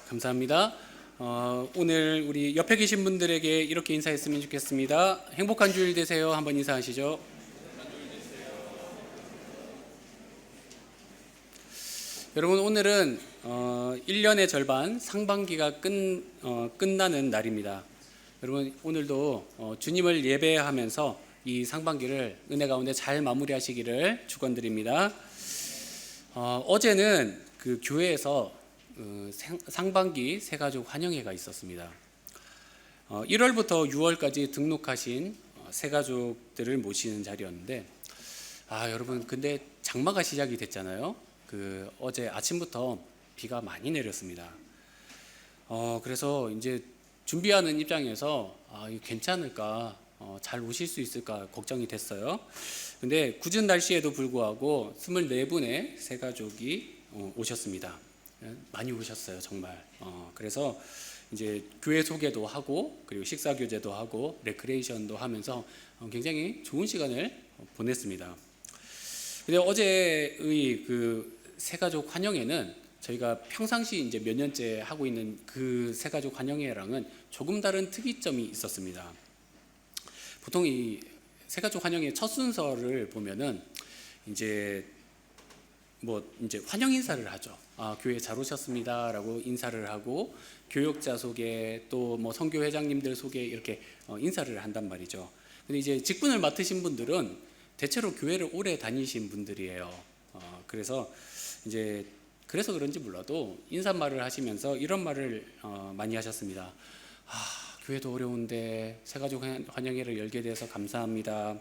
감사합니다. 오늘 우리 옆에 계신 분들에게 이렇게 인사했으면 좋겠습니다. 행복한 주일 되세요. 한번 인사하시죠. 여러분, 오늘은 1년의 절반 상반기가 끝나는 날입니다. 여러분, 오늘도 주님을 예배하면서 이 상반기를 은혜 가운데 잘 마무리하시기를 축원드립니다. 어제는 그 교회에서 상반기 새가족 환영회가 있었습니다. 1월부터 6월까지 등록하신 새가족들을 모시는 자리였는데, 여러분, 근데 장마가 시작이 됐잖아요. 어제 아침부터 비가 많이 내렸습니다. 그래서 이제 준비하는 입장에서 이거 괜찮을까, 잘 오실 수 있을까 걱정이 됐어요. 근데 굳은 날씨에도 불구하고 24분의 새가족이 오셨습니다. 많이 오셨어요, 정말. 그래서 이제 교회 소개도 하고, 그리고 식사 교제도 하고, 레크레이션도 하면서 굉장히 좋은 시간을 보냈습니다. 근데 어제의 그 새가족 환영회는 저희가 평상시 이제 몇 년째 하고 있는 그 새가족 환영회랑은 조금 다른 특이점이 있었습니다. 보통 이 새가족 환영회 첫 순서를 보면은 이제 환영 인사를 하죠. 교회 잘 오셨습니다라고 인사를 하고, 교역자 소개, 또 선교 회장님들 소개, 이렇게 인사를 한단 말이죠. 근데 이제 직분을 맡으신 분들은 대체로 교회를 오래 다니신 분들이에요. 그래서 그런지 몰라도 인사말을 하시면서 이런 말을 많이 하셨습니다. 교회도 어려운데 새가족 환영회를 열게 돼서 감사합니다.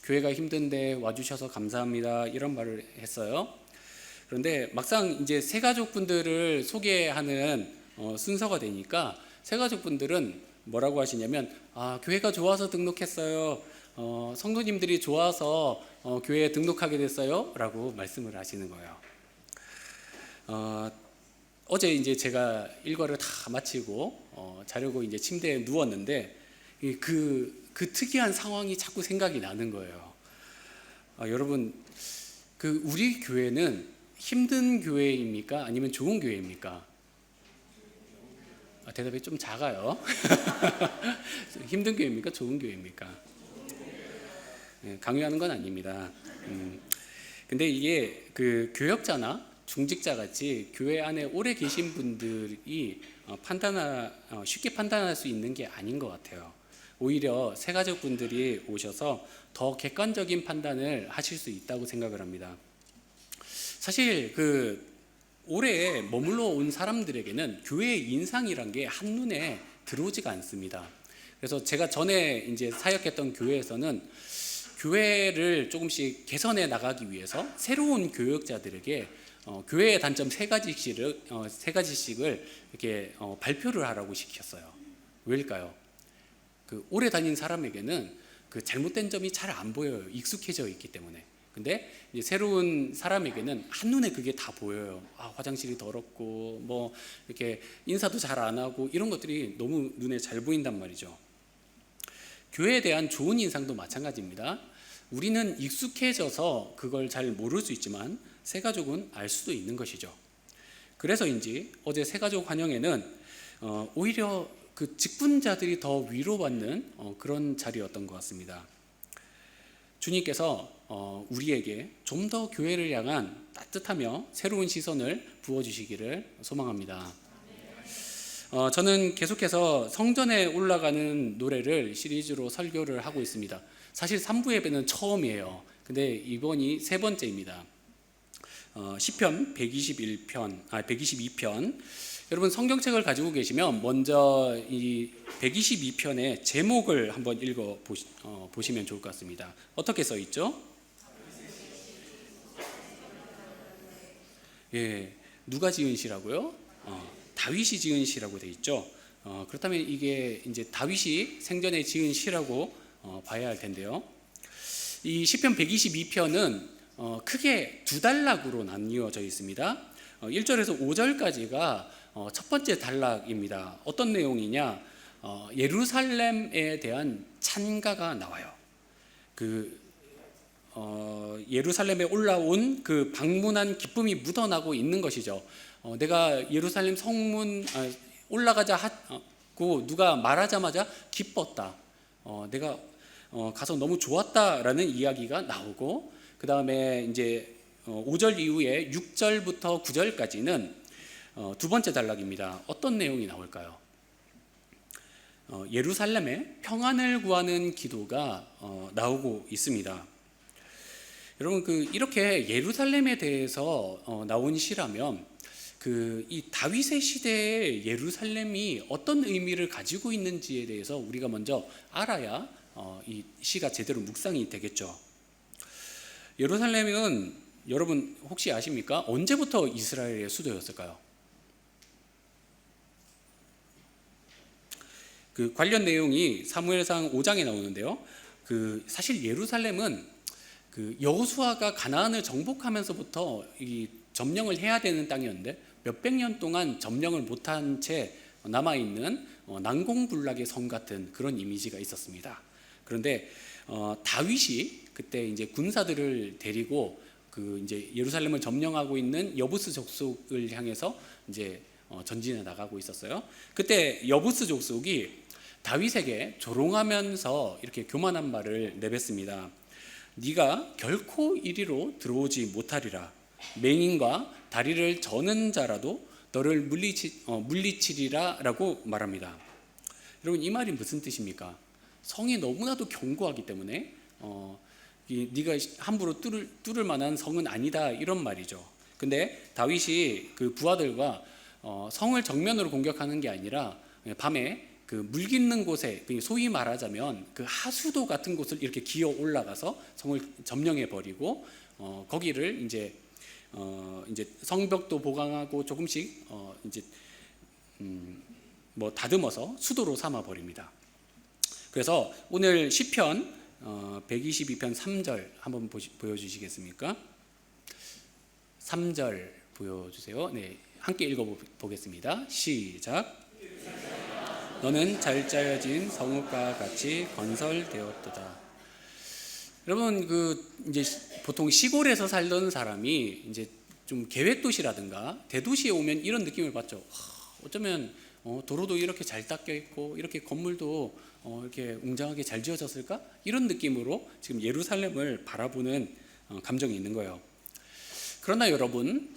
교회가 힘든데 와주셔서 감사합니다. 이런 말을 했어요. 그런데 막상 이제 새가족분들을 소개하는 순서가 되니까 새가족분들은 뭐라고 하시냐면, 교회가 좋아서 등록했어요. 성도님들이 좋아서 교회에 등록하게 됐어요. 라고 말씀을 하시는 거예요. 어제 이제 제가 일과를 다 마치고 자려고 이제 침대에 누웠는데 그 특이한 상황이 자꾸 생각이 나는 거예요. 여러분, 우리 교회는 힘든 교회입니까? 아니면 좋은 교회입니까? 대답이 좀 작아요. 힘든 교회입니까? 좋은 교회입니까? 강요하는 건 아닙니다. 근데 이게 그 교역자나 중직자 같이 교회 안에 오래 계신 분들이 쉽게 판단할 수 있는 게 아닌 것 같아요. 오히려 새가족 분들이 오셔서 더 객관적인 판단을 하실 수 있다고 생각을 합니다. 사실 오래 머물러 온 사람들에게는 교회의 인상이란 게 한눈에 들어오지가 않습니다. 그래서 제가 전에 이제 사역했던 교회에서는 교회를 조금씩 개선해 나가기 위해서 새로운 교역자들에게 교회의 단점 세 가지씩을 이렇게 발표를 하라고 시켰어요. 왜일까요? 오래 다닌 사람에게는 잘못된 점이 잘 안 보여요. 익숙해져 있기 때문에. 근데 이제 새로운 사람에게는 한눈에 그게 다 보여요. 화장실이 더럽고 이렇게 인사도 잘 안 하고, 이런 것들이 너무 눈에 잘 보인단 말이죠. 교회에 대한 좋은 인상도 마찬가지입니다. 우리는 익숙해져서 그걸 잘 모를 수 있지만 새가족은 알 수도 있는 것이죠. 그래서인지 어제 새가족 환영회는 오히려 그 직분자들이 더 위로받는 그런 자리였던 것 같습니다. 주님께서 우리에게 좀 더 교회를 향한 따뜻하며 새로운 시선을 부어주시기를 소망합니다. 저는 계속해서 성전에 올라가는 노래를 시리즈로 설교를 하고 있습니다. 사실 3부 예배는 처음이에요. 근데 이번이 세 번째입니다. 시편 122편. 여러분, 성경책을 가지고 계시면 먼저 이 122편의 제목을 한번 읽어 보시면 좋을 것 같습니다. 어떻게 써 있죠? 누가 지은 시라고요? 다윗이 지은 시라고 돼 있죠. 그렇다면 이게 이제 다윗이 생전에 지은 시라고 봐야 할 텐데요. 이 시편 122편은 크게 두 단락으로 나뉘어져 있습니다. 1절에서 5절까지가 첫 번째 단락입니다. 어떤 내용이냐? 예루살렘에 대한 찬가가 나와요. 예루살렘에 올라온 그 방문한 기쁨이 묻어나고 있는 것이죠. 내가 예루살렘 성문 올라가자 하고 누가 말하자마자 기뻤다. 내가 가서 너무 좋았다라는 이야기가 나오고, 그 다음에 이제 5절 이후에 6절부터 9절까지는 두 번째 단락입니다. 어떤 내용이 나올까요? 예루살렘의 평안을 구하는 기도가 나오고 있습니다. 여러분, 이렇게 예루살렘에 대해서 나온 시라면 이 다윗의 시대의 예루살렘이 어떤 의미를 가지고 있는지에 대해서 우리가 먼저 알아야 이 시가 제대로 묵상이 되겠죠. 예루살렘은 여러분 혹시 아십니까? 언제부터 이스라엘의 수도였을까요? 그 관련 내용이 사무엘상 5장에 나오는데요. 사실 예루살렘은 여호수아가 가나안을 정복하면서부터 이 점령을 해야 되는 땅이었는데 몇백 년 동안 점령을 못한 채 남아있는 난공불락의 성 같은 그런 이미지가 있었습니다. 그런데 다윗이 그때 이제 군사들을 데리고 이제 예루살렘을 점령하고 있는 여부스 족속을 향해서 이제 전진해 나가고 있었어요. 그때 여부스 족속이 다윗에게 조롱하면서 이렇게 교만한 말을 내뱉습니다. 네가 결코 이리로 들어오지 못하리라. 맹인과 다리를 저는 자라도 너를 물리치리라 라고 말합니다. 여러분, 이 말이 무슨 뜻입니까? 성이 너무나도 견고하기 때문에 네가 함부로 뚫을 만한 성은 아니다, 이런 말이죠. 근데 다윗이 그 부하들과 성을 정면으로 공격하는 게 아니라 밤에 물 깃는 곳에, 소위 말하자면 하수도 같은 곳을 이렇게 기어 올라가서 성을 점령해 버리고 거기를 이제 성벽도 보강하고 조금씩 다듬어서 수도로 삼아 버립니다. 그래서 오늘 시편 122편 3절 한번 보여주시겠습니까? 3절 보여주세요. 네, 함께 읽어보겠습니다. 시작. 너는 잘 짜여진 성읍과 같이 건설되었도다. 여러분, 이제 보통 시골에서 살던 사람이 이제 좀 계획 도시라든가 대도시에 오면 이런 느낌을 받죠. 어쩌면 도로도 이렇게 잘 닦여 있고 이렇게 건물도 이렇게 웅장하게 잘 지어졌을까? 이런 느낌으로 지금 예루살렘을 바라보는 감정이 있는 거예요. 그러나 여러분,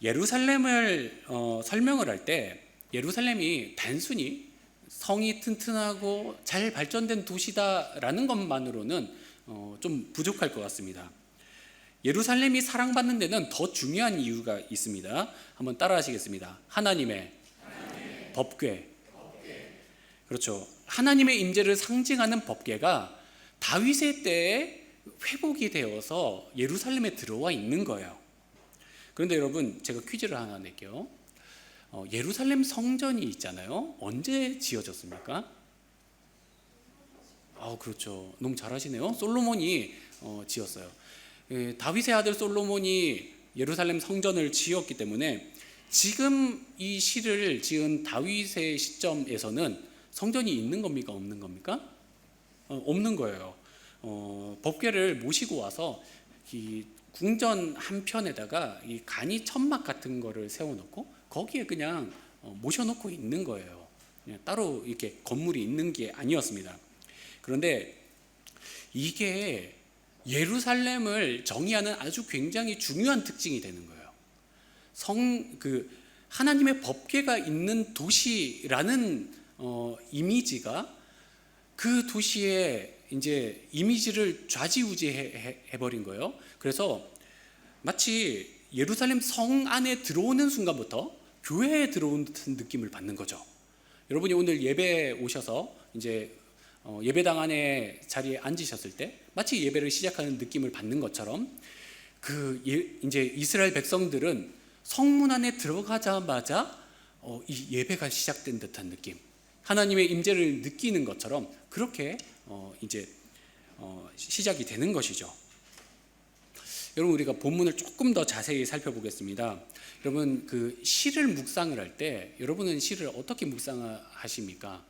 예루살렘을 설명을 할 때 예루살렘이 단순히 성이 튼튼하고 잘 발전된 도시다라는 것만으로는 좀 부족할 것 같습니다. 예루살렘이 사랑받는 데는 더 중요한 이유가 있습니다. 한번 따라 하시겠습니다. 하나님의 법궤. 그렇죠. 하나님의 임재를 상징하는 법궤가 다윗의 때에 회복이 되어서 예루살렘에 들어와 있는 거예요. 그런데 여러분, 제가 퀴즈를 하나 낼게요. 예루살렘 성전이 있잖아요. 언제 지어졌습니까? 그렇죠. 너무 잘하시네요. 솔로몬이 지었어요. 다윗의 아들 솔로몬이 예루살렘 성전을 지었기 때문에 지금 이 시를 지은 다윗의 시점에서는 성전이 있는 겁니까? 없는 겁니까? 없는 거예요. 법궤를 모시고 와서 이 궁전 한편에다가 이 간이 천막 같은 거를 세워놓고 거기에 그냥 모셔놓고 있는 거예요. 그냥 따로 이렇게 건물이 있는 게 아니었습니다. 그런데 이게 예루살렘을 정의하는 아주 굉장히 중요한 특징이 되는 거예요. 하나님의 법궤가 있는 도시라는 이미지가 그 도시의 이제 이미지를 좌지우지해 버린 거예요. 그래서 마치 예루살렘 성 안에 들어오는 순간부터 교회에 들어온 듯한 느낌을 받는 거죠. 여러분이 오늘 예배 오셔서 이제 예배당 안에 자리에 앉으셨을 때 마치 예배를 시작하는 느낌을 받는 것처럼 이제 이스라엘 백성들은 성문 안에 들어가자마자 이 예배가 시작된 듯한 느낌, 하나님의 임재를 느끼는 것처럼 그렇게 이제 시작이 되는 것이죠. 여러분, 우리가 본문을 조금 더 자세히 살펴보겠습니다. 여러분, 시를 묵상을 할 때 여러분은 시를 어떻게 묵상하십니까?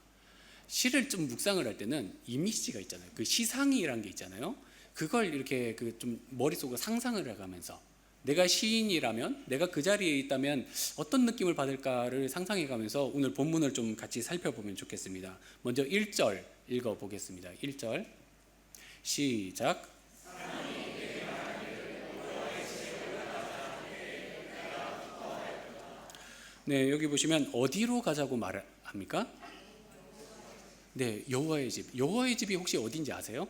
시를 좀 묵상을 할 때는 이미지가 있잖아요. 시상이라는 게 있잖아요. 그걸 이렇게 좀 머릿속으로 상상을 해가면서 내가 시인이라면, 내가 그 자리에 있다면 어떤 느낌을 받을까를 상상해 가면서 오늘 본문을 좀 같이 살펴보면 좋겠습니다. 먼저 1절 읽어보겠습니다. 1절 시작. 네, 여기 보시면 어디로 가자고 말합니까? 네, 여호와의 집. 여호와의 집이 혹시 어딘지 아세요?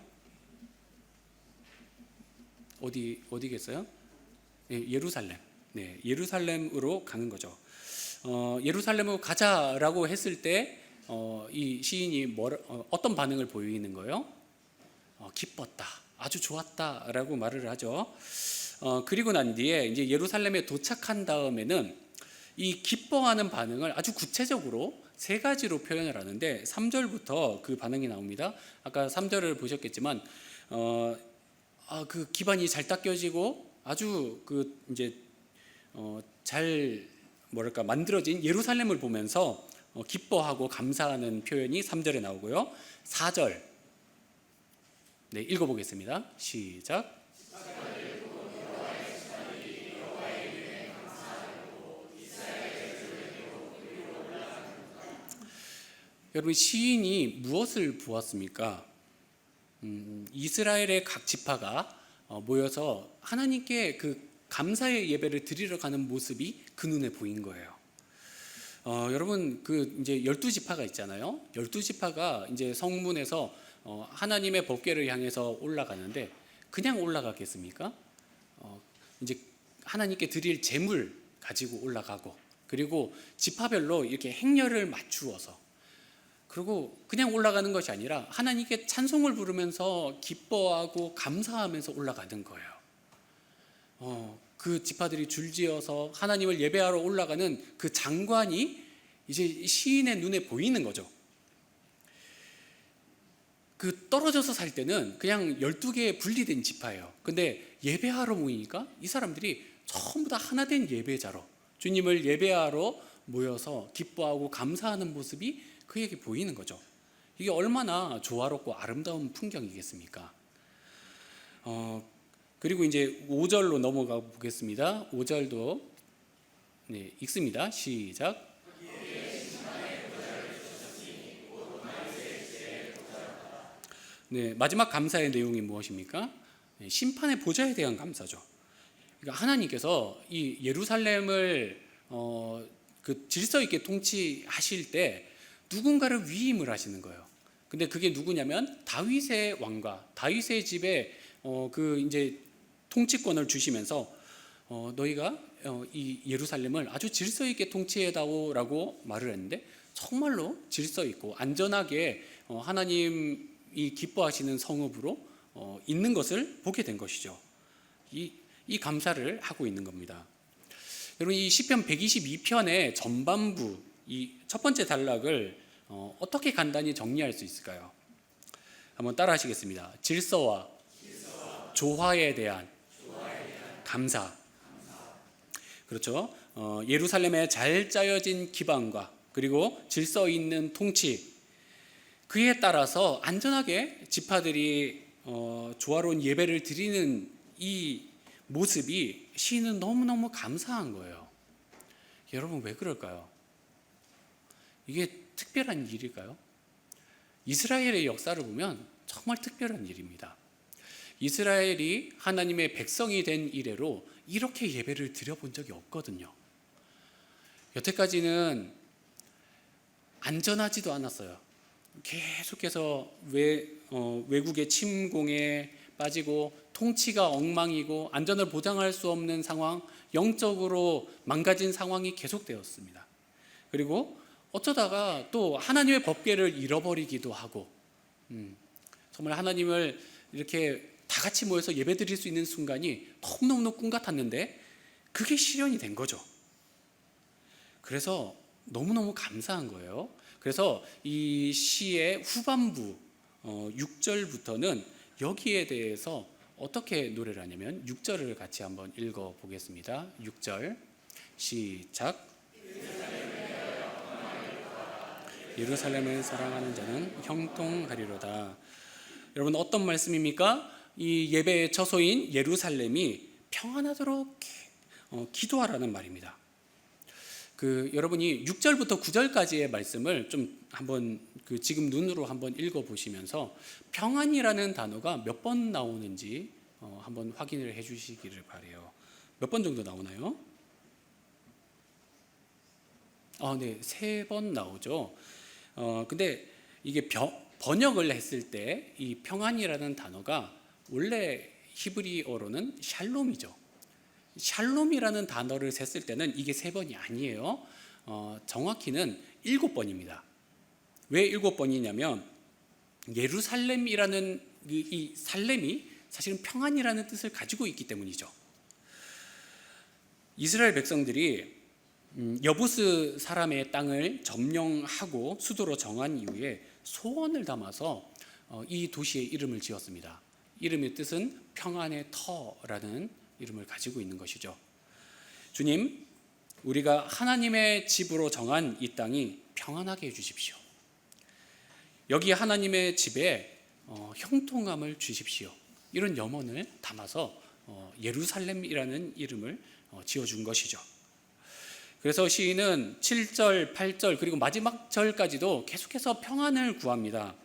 어디겠어요? 네, 예루살렘. 네, 예루살렘으로 가는 거죠. 예루살렘으로 가자라고 했을 때 이 시인이 어떤 반응을 보이는 거예요? 기뻤다, 아주 좋았다라고 말을 하죠. 그리고 난 뒤에 이제 예루살렘에 도착한 다음에는 이 기뻐하는 반응을 아주 구체적으로 세 가지로 표현을 하는데 3절부터 그 반응이 나옵니다. 아까 3절을 보셨겠지만 그 기반이 잘 닦여지고 아주 그 이제 잘 만들어진 예루살렘을 보면서 기뻐하고 감사하는 표현이 3절에 나오고요. 4절 네, 읽어보겠습니다. 시작. 여러분, 시인이 무엇을 보았습니까? 이스라엘의 각 지파가 모여서 하나님께 그 감사의 예배를 드리러 가는 모습이 그 눈에 보인 거예요. 여러분, 그 이제 12지파가 있잖아요. 12지파가 이제 성문에서 하나님의 법궤를 향해서 올라가는데 그냥 올라가겠습니까? 이제 하나님께 드릴 제물 가지고 올라가고, 그리고 지파별로 이렇게 행렬을 맞추어서, 그리고 그냥 올라가는 것이 아니라 하나님께 찬송을 부르면서 기뻐하고 감사하면서 올라가는 거예요. 그 지파들이 줄지어서 하나님을 예배하러 올라가는 그 장관이 이제 시인의 눈에 보이는 거죠. 그 떨어져서 살 때는 그냥 12개의 분리된 지파예요. 근데 예배하러 모이니까 이 사람들이 전부 다 하나된 예배자로 주님을 예배하러 모여서 기뻐하고 감사하는 모습이 그에게 보이는 거죠. 이게 얼마나 조화롭고 아름다운 풍경이겠습니까? 그리고 이제 5절로 넘어가 보겠습니다. 5절도 네, 읽습니다. 시작. 네, 마지막 감사의 내용이 무엇입니까? 네, 심판의 보좌에 대한 감사죠. 그러니까 하나님께서 이 예루살렘을 그 질서 있게 통치하실 때 누군가를 위임을 하시는 거예요. 근데 그게 누구냐면 다윗의 왕과 다윗의 집에 그 이제 통치권을 주시면서 너희가 이 예루살렘을 아주 질서 있게 통치해다오라고 말을 했는데 정말로 질서 있고 안전하게 하나님이 기뻐하시는 성읍으로 있는 것을 보게 된 것이죠. 이 감사를 하고 있는 겁니다. 여러분, 이 시편 122편의 전반부 이 첫 번째 단락을 어떻게 간단히 정리할 수 있을까요? 한번 따라 하시겠습니다. 질서와 조화에 대한 감사. 그렇죠. 예루살렘의 잘 짜여진 기반과 그리고 질서 있는 통치, 그에 따라서 안전하게 지파들이 조화로운 예배를 드리는 이 모습이 시인은 너무너무 감사한 거예요. 여러분, 왜 그럴까요? 이게 특별한 일일까요? 이스라엘의 역사를 보면 정말 특별한 일입니다. 이스라엘이 하나님의 백성이 된 이래로 이렇게 예배를 드려본 적이 없거든요. 여태까지는 안전하지도 않았어요. 계속해서 외국의 침공에 빠지고 통치가 엉망이고 안전을 보장할 수 없는 상황, 영적으로 망가진 상황이 계속되었습니다. 그리고 어쩌다가 또 하나님의 법궤를 잃어버리기도 하고, 정말 하나님을 이렇게 다 같이 모여서 예배드릴 수 있는 순간이 너무너무 꿈 같았는데 그게 실현이 된 거죠. 그래서 너무너무 감사한 거예요. 그래서 이 시의 후반부 6절부터는 여기에 대해서 어떻게 노래를 하냐면 6절을 같이 한번 읽어보겠습니다. 6절 시작. 예루살렘을 사랑하는 자는 형통하리로다. 여러분, 어떤 말씀입니까? 이 예배의 처소인 예루살렘이 평안하도록 기도하라는 말입니다. 여러분이 6절부터 9절까지의 말씀을 좀 한번 지금 눈으로 한번 읽어보시면서 평안이라는 단어가 몇 번 나오는지 한번 확인을 해주시기를 바래요. 몇 번 정도 나오나요? 네, 3번 나오죠. 근데 이게 번역을 했을 때 이 평안이라는 단어가 원래 히브리어로는 샬롬이죠. 샬롬이라는 단어를 셌을 때는 이게 3번이 아니에요. 정확히는 7번입니다. 왜 7번이냐면 예루살렘이라는 이 살렘이 사실은 평안이라는 뜻을 가지고 있기 때문이죠. 이스라엘 백성들이 여부스 사람의 땅을 점령하고 수도로 정한 이후에 소원을 담아서 이 도시의 이름을 지었습니다. 이름의 뜻은 평안의 터라는 이름을 가지고 있는 것이죠. 주님, 우리가 하나님의 집으로 정한 이 땅이 평안하게 해주십시오. 여기 하나님의 집에 형통함을 주십시오. 이런 염원을 담아서 예루살렘이라는 이름을 지어준 것이죠. 그래서 시인은 7절, 8절 그리고 마지막 절까지도 계속해서 평안을 구합니다.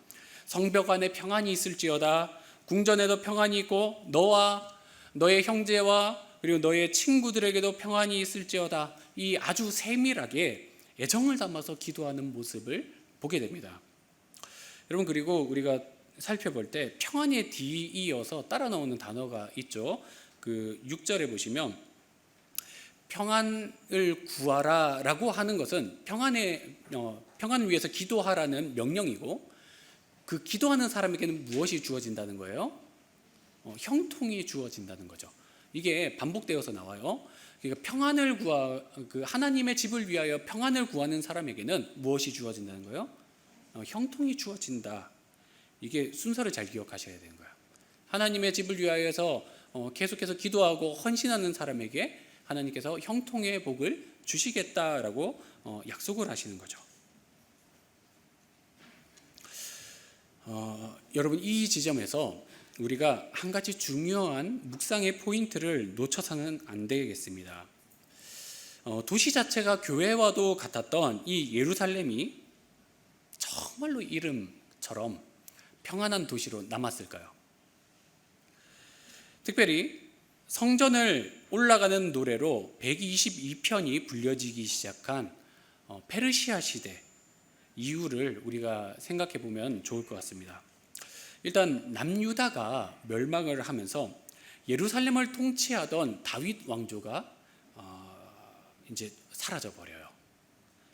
성벽 안에 평안이 있을지어다. 궁전에도 평안이 있고 너와 너의 형제와 그리고 너의 친구들에게도 평안이 있을지어다. 이 아주 세밀하게 애정을 담아서 기도하는 모습을 보게 됩니다. 여러분, 그리고 우리가 살펴볼 때 평안에 뒤이어서 따라 나오는 단어가 있죠. 6절에 보시면 평안을 구하라 라고 하는 것은 평안을 위해서 기도하라는 명령이고, 그 기도하는 사람에게는 무엇이 주어진다는 거예요? 형통이 주어진다는 거죠. 이게 반복되어서 나와요. 그러니까 하나님의 집을 위하여 평안을 구하는 사람에게는 무엇이 주어진다는 거예요? 형통이 주어진다. 이게 순서를 잘 기억하셔야 되는 거예요. 하나님의 집을 위하여서 계속해서 기도하고 헌신하는 사람에게 하나님께서 형통의 복을 주시겠다라고 약속을 하시는 거죠. 여러분, 이 지점에서 우리가 한 가지 중요한 묵상의 포인트를 놓쳐서는 안 되겠습니다. 도시 자체가 교회와도 같았던 이 예루살렘이 정말로 이름처럼 평안한 도시로 남았을까요? 특별히 성전을 올라가는 노래로 122편이 불려지기 시작한 페르시아 시대 이유를 우리가 생각해 보면 좋을 것 같습니다. 일단 남유다가 멸망을 하면서 예루살렘을 통치하던 다윗 왕조가 이제 사라져 버려요.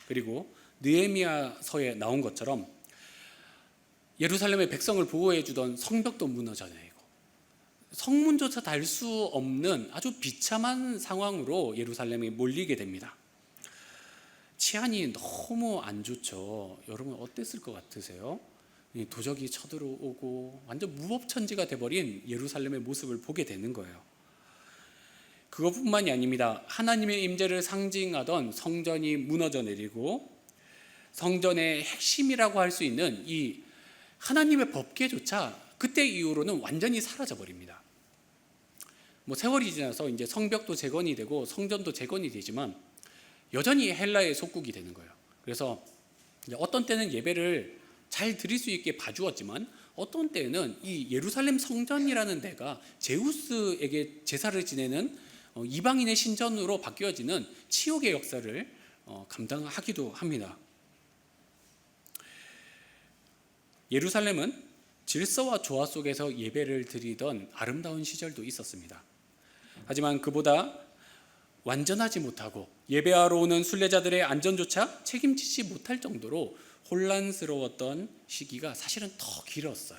그리고 느헤미야서에 나온 것처럼 예루살렘의 백성을 보호해 주던 성벽도 무너져 내리고 성문조차 달 수 없는 아주 비참한 상황으로 예루살렘이 몰리게 됩니다. 치안이 너무 안 좋죠. 여러분 어땠을 것 같으세요? 도적이 쳐들어오고 완전 무법천지가 돼버린 예루살렘의 모습을 보게 되는 거예요. 그것뿐만이 아닙니다. 하나님의 임재를 상징하던 성전이 무너져 내리고 성전의 핵심이라고 할 수 있는 이 하나님의 법궤조차 그때 이후로는 완전히 사라져 버립니다. 세월이 지나서 이제 성벽도 재건이 되고 성전도 재건이 되지만 여전히 헬라의 속국이 되는 거예요. 그래서 어떤 때는 예배를 잘 드릴 수 있게 봐주었지만 어떤 때는 이 예루살렘 성전이라는 데가 제우스에게 제사를 지내는 이방인의 신전으로 바뀌어지는 치욕의 역사를 감당하기도 합니다. 예루살렘은 질서와 조화 속에서 예배를 드리던 아름다운 시절도 있었습니다. 하지만 그보다 완전하지 못하고 예배하러 오는 순례자들의 안전조차 책임지지 못할 정도로 혼란스러웠던 시기가 사실은 더 길었어요.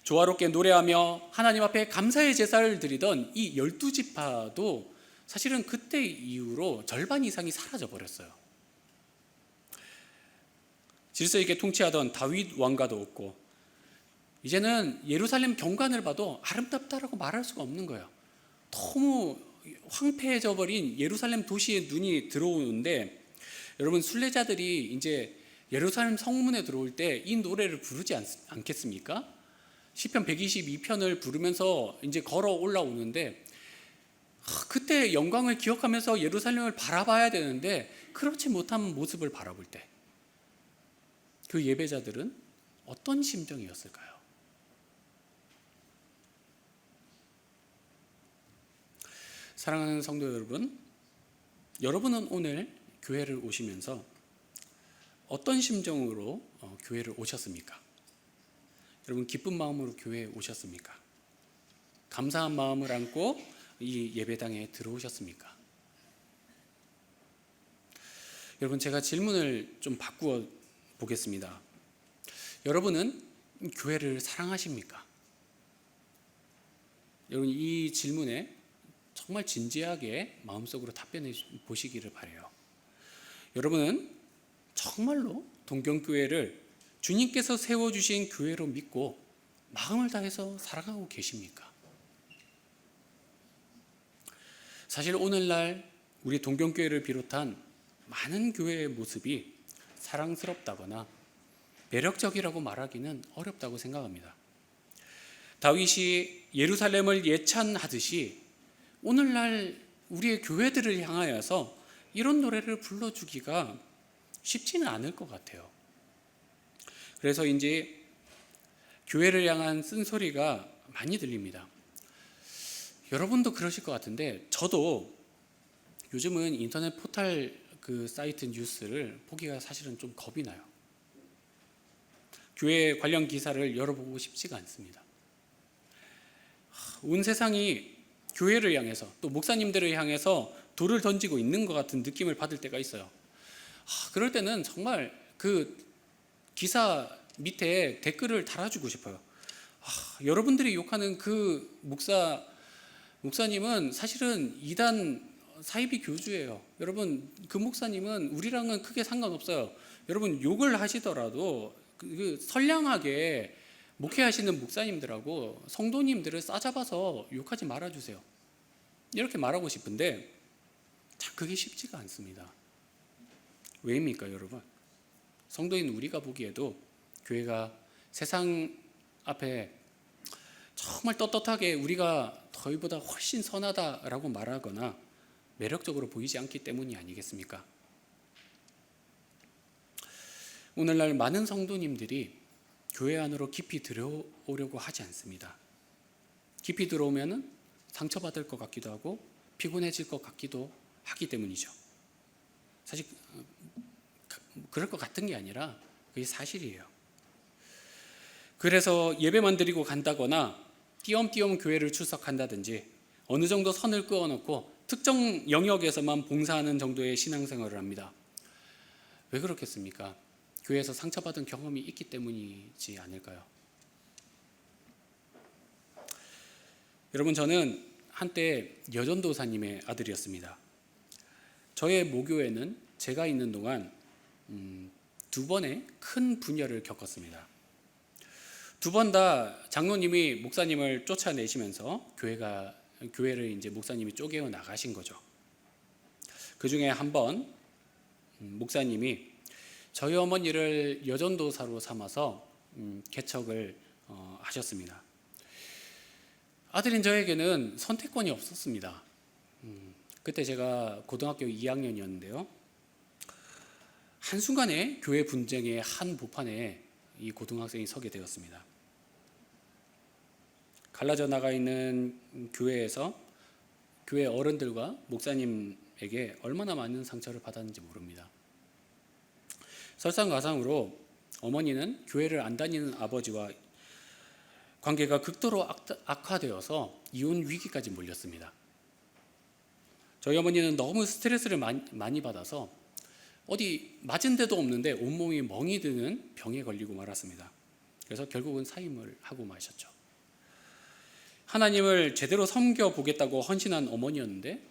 조화롭게 노래하며 하나님 앞에 감사의 제사를 드리던 이 12지파도 사실은 그때 이후로 절반 이상이 사라져 버렸어요. 질서 있게 통치하던 다윗 왕가도 없고 이제는 예루살렘 경관을 봐도 아름답다라고 말할 수가 없는 거예요. 너무 황폐해져 버린 예루살렘 도시에 눈이 들어오는데, 여러분 순례자들이 이제 예루살렘 성문에 들어올 때 이 노래를 부르지 않겠습니까? 시편 122편을 부르면서 이제 걸어 올라오는데 그때 영광을 기억하면서 예루살렘을 바라봐야 되는데 그렇지 못한 모습을 바라볼 때 그 예배자들은 어떤 심정이었을까요? 사랑하는 성도 여러분, 여러분은 오늘 교회를 오시면서 어떤 심정으로 교회를 오셨습니까? 여러분 기쁜 마음으로 교회에 오셨습니까? 감사한 마음을 안고 이 예배당에 들어오셨습니까? 여러분 제가 질문을 좀 바꾸어 보겠습니다. 여러분은 교회를 사랑하십니까? 여러분 이 질문에 정말 진지하게 마음속으로 답변해 보시기를 바라요. 여러분은 정말로 동경교회를 주님께서 세워주신 교회로 믿고 마음을 다해서 사랑하고 계십니까? 사실 오늘날 우리 동경교회를 비롯한 많은 교회의 모습이 사랑스럽다거나 매력적이라고 말하기는 어렵다고 생각합니다. 다윗이 예루살렘을 예찬하듯이 오늘날 우리의 교회들을 향하여서 이런 노래를 불러주기가 쉽지는 않을 것 같아요. 그래서 이제 교회를 향한 쓴소리가 많이 들립니다. 여러분도 그러실 것 같은데 저도 요즘은 인터넷 포털 그 사이트 뉴스를 보기가 사실은 좀 겁이 나요. 교회 관련 기사를 열어보고 싶지가 않습니다. 온 세상이 교회를 향해서 또 목사님들을 향해서 돌을 던지고 있는 것 같은 느낌을 받을 때가 있어요. 그럴 때는 정말 그 기사 밑에 댓글을 달아주고 싶어요. 여러분들이 욕하는 그 목사님은 사실은 이단 사이비 교주예요. 여러분 그 목사님은 우리랑은 크게 상관없어요. 여러분 욕을 하시더라도 그 선량하게 목회하시는 목사님들하고 성도님들을 싸잡아서 욕하지 말아주세요. 이렇게 말하고 싶은데 참 그게 쉽지가 않습니다. 왜입니까 여러분? 성도인 우리가 보기에도 교회가 세상 앞에 정말 떳떳하게 우리가 너희보다 훨씬 선하다라고 말하거나 매력적으로 보이지 않기 때문이 아니겠습니까? 오늘날 많은 성도님들이 교회 안으로 깊이 들어오려고 하지 않습니다. 깊이 들어오면 상처받을 것 같기도 하고 피곤해질 것 같기도 하기 때문이죠. 사실 그럴 것 같은 게 아니라 그게 사실이에요. 그래서 예배만 드리고 간다거나 띄엄띄엄 교회를 출석한다든지 어느 정도 선을 그어놓고 특정 영역에서만 봉사하는 정도의 신앙생활을 합니다. 왜 그렇겠습니까? 교회에서 상처받은 경험이 있기 때문이지 않을까요? 여러분 저는 한때 여전도사님의 아들이었습니다. 저의 모교에는 제가 있는 동안 2번의 큰 분열을 겪었습니다. 2번 다 장로님이 목사님을 쫓아내시면서 교회를 이제 목사님이 쪼개어 나가신 거죠. 그 중에 한 번 목사님이 저희 어머니를 여전도사로 삼아서 개척을 하셨습니다. 아들인 저에게는 선택권이 없었습니다. 그때 제가 고등학교 2학년이었는데요. 한순간에 교회 분쟁의 한 보판에 이 고등학생이 서게 되었습니다. 갈라져 나가 있는 교회에서 교회 어른들과 목사님에게 얼마나 많은 상처를 받았는지 모릅니다. 설상가상으로 어머니는 교회를 안 다니는 아버지와 관계가 극도로 악화되어서 이혼 위기까지 몰렸습니다. 저희 어머니는 너무 스트레스를 많이 받아서 어디 맞은 데도 없는데 온몸이 멍이 드는 병에 걸리고 말았습니다. 그래서 결국은 사임을 하고 마셨죠. 하나님을 제대로 섬겨보겠다고 헌신한 어머니였는데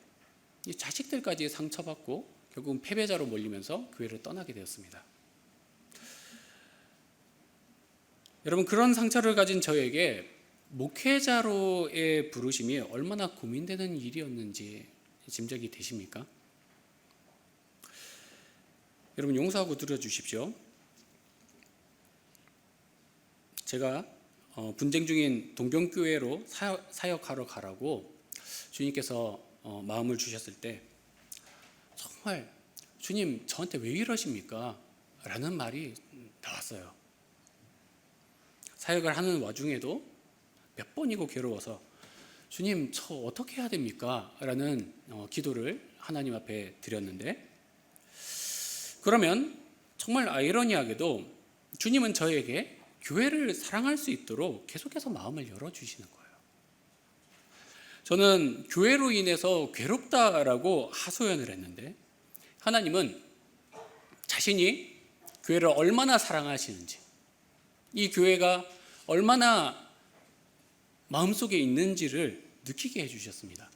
이 자식들까지 상처받고 결국은 패배자로 몰리면서 교회를 떠나게 되었습니다. 여러분 그런 상처를 가진 저에게 목회자로의 부르심이 얼마나 고민되는 일이었는지 짐작이 되십니까? 여러분 용서하고 들어주십시오. 제가 분쟁 중인 동경교회로 사역하러 가라고 주님께서 마음을 주셨을 때 정말 주님 저한테 왜 이러십니까? 라는 말이 나왔어요. 사역을 하는 와중에도 몇 번이고 괴로워서 주님 저 어떻게 해야 됩니까? 라는 기도를 하나님 앞에 드렸는데, 그러면 정말 아이러니하게도 주님은 저에게 교회를 사랑할 수 있도록 계속해서 마음을 열어주시는 거예요. 저는 교회로 인해서 괴롭다라고 하소연을 했는데 하나님은 자신이 교회를 얼마나 사랑하시는지, 이 교회가 얼마나 마음속에 있는지를 느끼게 해주셨습니다.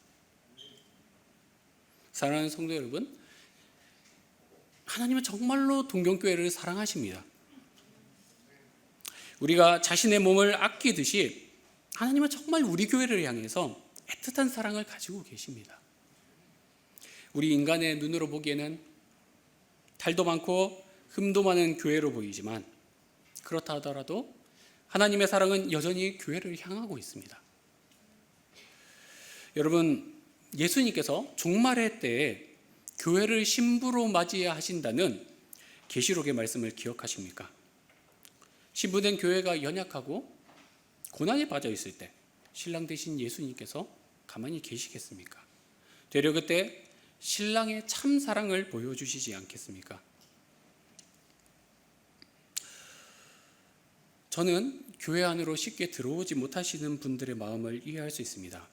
사랑하는 성도 여러분, 하나님은 정말로 동경교회를 사랑하십니다. 우리가 자신의 몸을 아끼듯이 하나님은 정말 우리 교회를 향해서 애틋한 사랑을 가지고 계십니다. 우리 인간의 눈으로 보기에는 탈도 많고 흠도 많은 교회로 보이지만, 그렇다 하더라도 하나님의 사랑은 여전히 교회를 향하고 있습니다. 여러분, 예수님께서 종말의 때에 교회를 신부로 맞이하신다는 계시록의 말씀을 기억하십니까? 신부된 교회가 연약하고 고난에 빠져 있을 때 신랑 되신 예수님께서 가만히 계시겠습니까? 되려 그때 신랑의 참 사랑을 보여주시지 않겠습니까? 저는 교회 안으로 쉽게 들어오지 못하시는 분들의 마음을 이해할 수 있습니다.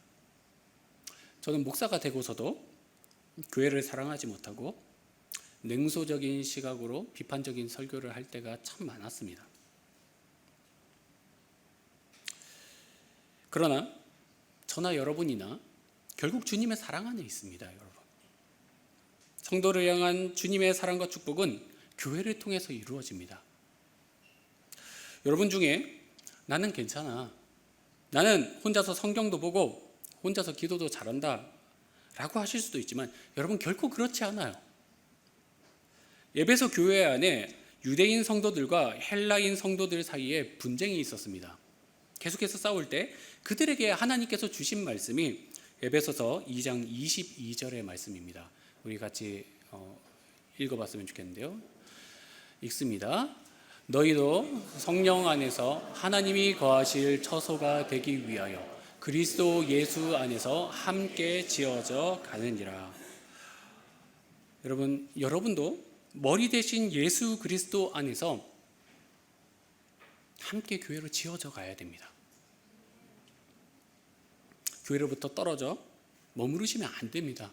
저는 목사가 되고서도 교회를 사랑하지 못하고 냉소적인 시각으로 비판적인 설교를 할 때가 참 많았습니다. 그러나 저나 여러분이나 결국 주님의 사랑 안에 있습니다, 여러분. 성도를 향한 주님의 사랑과 축복은 교회를 통해서 이루어집니다. 여러분 중에 나는 괜찮아, 나는 혼자서 성경도 보고 혼자서 기도도 잘한다 라고 하실 수도 있지만, 여러분 결코 그렇지 않아요. 에베소 교회 안에 유대인 성도들과 헬라인 성도들 사이에 분쟁이 있었습니다. 계속해서 싸울 때 그들에게 하나님께서 주신 말씀이 에베소서 2장 22절의 말씀입니다. 우리 같이 읽어봤으면 좋겠는데요. 읽습니다. 너희도 성령 안에서 하나님이 거하실 처소가 되기 위하여 그리스도 예수 안에서 함께 지어져 가느니라. 여러분도 머리 대신 예수 그리스도 안에서 함께 교회로 지어져 가야 됩니다. 교회로부터 떨어져 머무르시면 안 됩니다.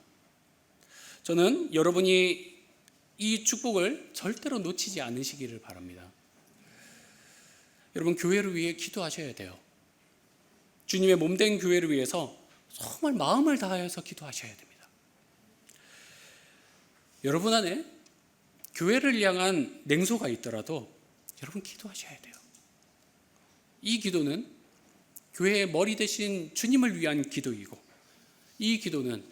저는 여러분이 이 축복을 절대로 놓치지 않으시기를 바랍니다. 여러분, 교회를 위해 기도하셔야 돼요. 주님의 몸된 교회를 위해서 정말 마음을 다해서 기도하셔야 됩니다. 여러분 안에 교회를 향한 냉소가 있더라도 여러분 기도하셔야 돼요. 이 기도는 교회의 머리 대신 주님을 위한 기도이고, 이 기도는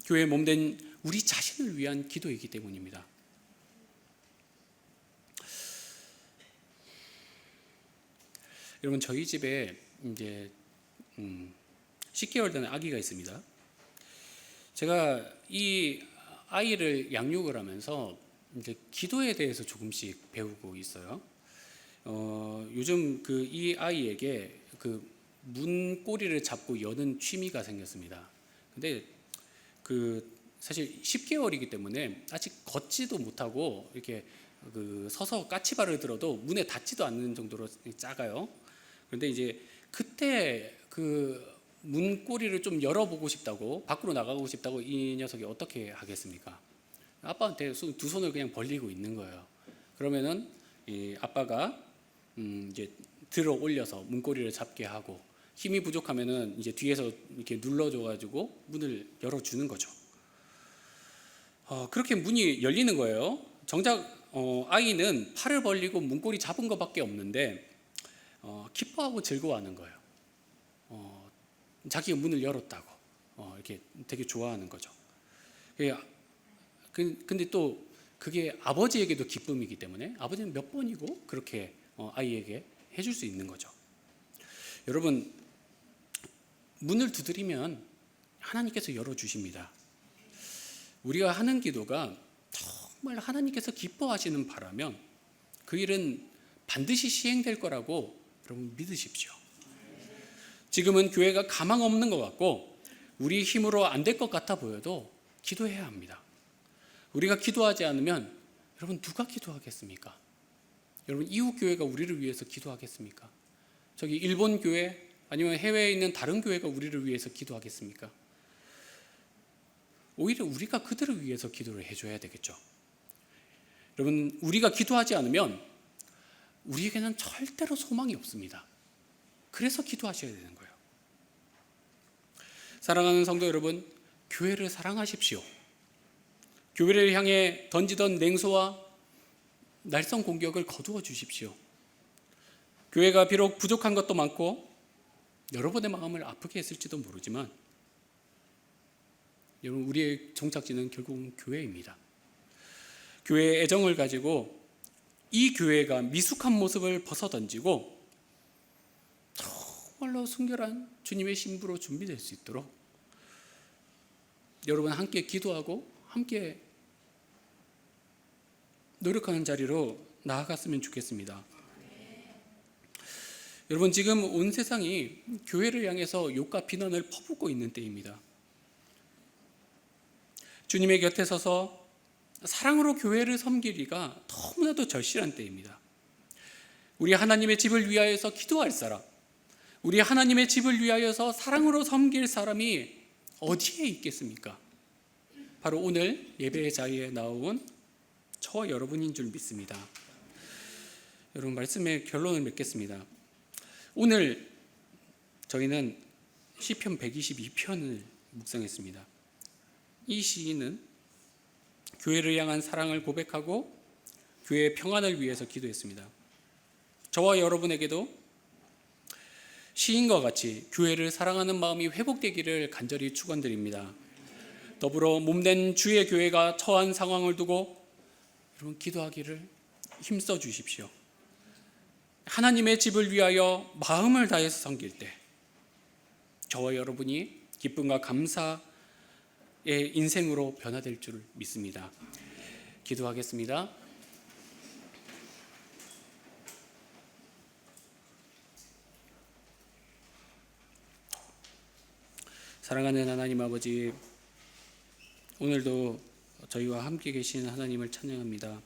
교회의 몸된 우리 자신을 위한 기도이기 때문입니다. 여러분, 저희 집에 이제 10개월 된 아기가 있습니다. 제가 이 아이를 양육을 하면서 이제 기도에 대해서 조금씩 배우고 있어요. 요즘 이 아이에게 문고리를 잡고 여는 취미가 생겼습니다. 근데 사실 10개월이기 때문에 아직 걷지도 못하고 이렇게 서서 까치발을 들어도 문에 닿지도 않는 정도로 작아요. 그런데 이제 그때 문고리를 좀 열어보고 싶다고, 밖으로 나가고 싶다고 이 녀석이 어떻게 하겠습니까? 아빠한테 두 손을 그냥 벌리고 있는 거예요. 그러면은 이 아빠가 이제 들어 올려서 문고리를 잡게 하고, 힘이 부족하면은 이제 뒤에서 이렇게 눌러줘가지고 문을 열어주는 거죠. 그렇게 문이 열리는 거예요. 정작 아이는 팔을 벌리고 문고리 잡은 것밖에 없는데 기뻐하고 즐거워하는 거예요. 자기가 문을 열었다고 이렇게 되게 좋아하는 거죠. 근데 또 그게 아버지에게도 기쁨이기 때문에 아버지는 몇 번이고 그렇게 아이에게 해줄 수 있는 거죠. 여러분, 문을 두드리면 하나님께서 열어주십니다. 우리가 하는 기도가 정말 하나님께서 기뻐하시는 바라면 그 일은 반드시 시행될 거라고 여러분 믿으십시오. 지금은 교회가 가망 없는 것 같고 우리 힘으로 안 될 것 같아 보여도 기도해야 합니다. 우리가 기도하지 않으면 여러분 누가 기도하겠습니까? 여러분 이웃 교회가 우리를 위해서 기도하겠습니까? 저기 일본 교회 아니면 해외에 있는 다른 교회가 우리를 위해서 기도하겠습니까? 오히려 우리가 그들을 위해서 기도를 해줘야 되겠죠. 여러분 우리가 기도하지 않으면 우리에게는 절대로 소망이 없습니다. 그래서 기도하셔야 되는 거예요. 사랑하는 성도 여러분, 교회를 사랑하십시오. 교회를 향해 던지던 냉소와 날선 공격을 거두어 주십시오. 교회가 비록 부족한 것도 많고 여러분의 마음을 아프게 했을지도 모르지만 여러분 우리의 종착지는 결국은 교회입니다. 교회의 애정을 가지고 이 교회가 미숙한 모습을 벗어던지고 정말로 순결한 주님의 신부로 준비될 수 있도록 여러분 함께 기도하고 함께 노력하는 자리로 나아갔으면 좋겠습니다. 여러분 지금 온 세상이 교회를 향해서 욕과 비난을 퍼붓고 있는 때입니다. 주님의 곁에 서서 사랑으로 교회를 섬기기가 너무나도 절실한 때입니다. 우리 하나님의 집을 위하여서 기도할 사람, 우리 하나님의 집을 위하여서 사랑으로 섬길 사람이 어디에 있겠습니까? 바로 오늘 예배의 자리에 나온 저와 여러분인 줄 믿습니다. 여러분 말씀의 결론을 맺겠습니다. 오늘 저희는 시편 122편을 묵상했습니다. 이 시인은 교회를 향한 사랑을 고백하고 교회의 평안을 위해서 기도했습니다. 저와 여러분에게도 시인과 같이 교회를 사랑하는 마음이 회복되기를 간절히 축원드립니다. 더불어 몸된 주의 교회가 처한 상황을 두고 여러분 기도하기를 힘써 주십시오. 하나님의 집을 위하여 마음을 다해서 섬길 때 저와 여러분이 기쁨과 감사의 인생으로 변화될 줄 믿습니다. 기도하겠습니다. 사랑하는 하나님 아버지, 오늘도 저희와 함께 계신 하나님을 찬양합니다.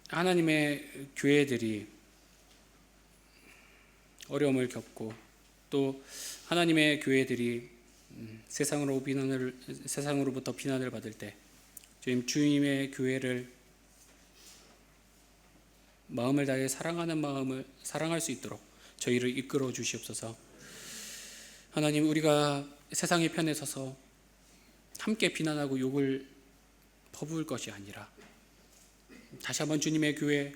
하나님의 교회들이 어려움을 겪고 또 하나님의 교회들이 세상으로부터 비난을 받을 때 주님의 교회를 마음을 다해 사랑하는 마음을 사랑할 수 있도록 저희를 이끌어 주시옵소서. 하나님, 우리가 세상의 편에 서서 함께 비난하고 욕을 퍼부을 것이 아니라 다시 한번 주님의 교회,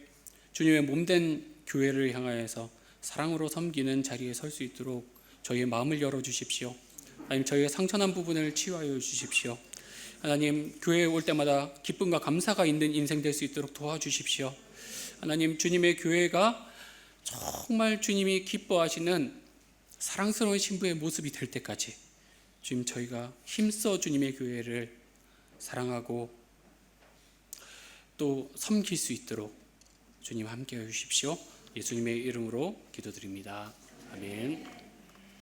주님의 몸된 교회를 향하여서 사랑으로 섬기는 자리에 설 수 있도록 저희의 마음을 열어주십시오. 하나님, 저희의 상처난 부분을 치유하여 주십시오. 하나님, 교회에 올 때마다 기쁨과 감사가 있는 인생 될 수 있도록 도와주십시오. 하나님, 주님의 교회가 정말 주님이 기뻐하시는 사랑스러운 신부의 모습이 될 때까지 주님, 저희가 힘써 주님의 교회를 사랑하고 또 섬길 수 있도록 주님 함께해 주십시오. 예수님의 이름으로 기도드립니다. 아멘.